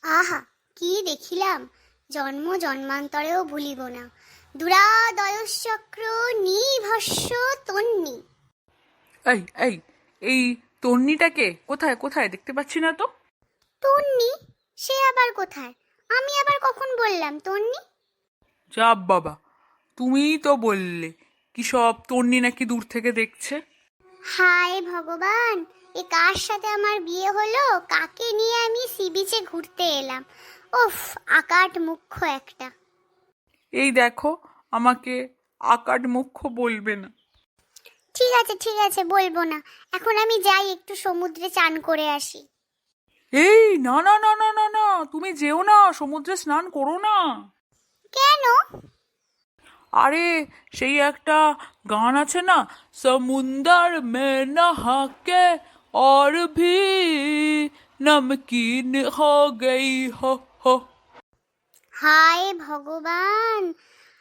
আহা, কি দেখিলাম! জন্ম জন্মান্তরেও ভুলিব না। দুরাদয়শ্চক্র নিভস্য তন্নি। এই এই এই তন্নিটাকে কোথায় কোথায় দেখতে পাচ্ছি না তো। তন্নি? সে আবার কোথায়? আমি আবার কখন বললাম তন্নি? যা বাবা, তুমিই তো বললে কি সব তন্নি নাকি দূর থেকে দেখছে। হায় ভগবান, এ কার সাথে আমার বিয়ে হলো? কাকে নিয়ে আমি সি বিচে ঘুরতে এলাম? উফ, আকাট মুখ্য একটা। এই দেখো, আমাকে আকার মুখ্য বলবে না। ঠিক আছে ঠিক আছে, বলবো না। এখন আমি যাই, একটু সমুদ্রে চান করে আসি। এই না না না না না না, তুমি যেও না, সমুদ্রে স্নান করো না। কেন? আরে, সেই একটা গান আছে না, সমুন্দর মে নহাকে और भी नमकीन हो गई हो। হায় ভগবান,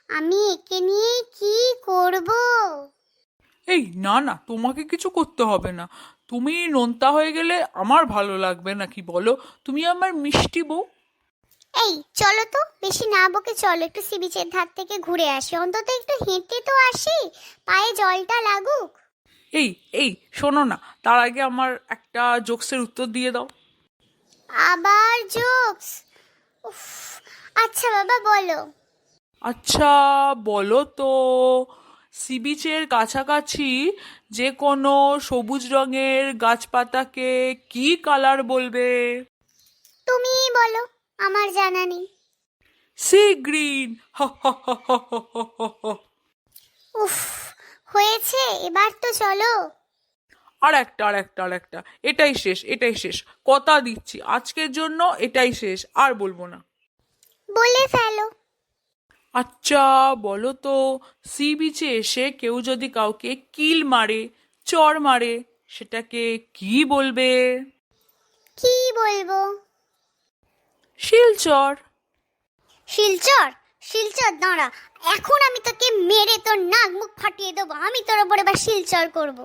আমি একে নিয়ে কি করব? এই না না, তোমাকে কিছু করতে হবে না। তুমি নোনতা হয়ে গেলে আমার ভালো লাগবে নাকি বলো? তুমি আমার মিষ্টি বউ। এই চলো তো, বেশি না বকে চলো, একটু সি বিচের ধার থেকে ঘুরে আসি, অন্তত একটু হেঁটে তো আসি, পায়ে জলটা লাগুক। এই এই শোনো না, তার আগে আমার একটা জোকসের উত্তর দিয়ে দাও। আবার জোকস? উফ, আচ্ছা বাবা বলো। আচ্ছা, বলো তো, সি বিচের কাছাকাছি যে কোনো সবুজ রঙের গাছপাতাকে কি কালার বলবে? তুমিই বলো, আমার জানা নেই। Sea green. উফ, হয়েছে, এবার তো চলো। আর একটা, এটাই শেষ, এটাই শেষ। কথা দিচ্ছি, আজকের জন্য এটাই শেষ, আর বলবো না। বলে ফেলো। আচ্ছা, বলো তো, সি বিচে এসে কেউ যদি কাউকে কিল মারে, চড় মারে, সেটাকে কি বলবে? কি বলবো? শিলচর। শিলচর? শিলচর দাঁড়া, এখন আমি তোকে মেরে তোর নাক মুখ ফাটিয়ে দেবো, আমি তোর ওপর এবার শিলচর করবো।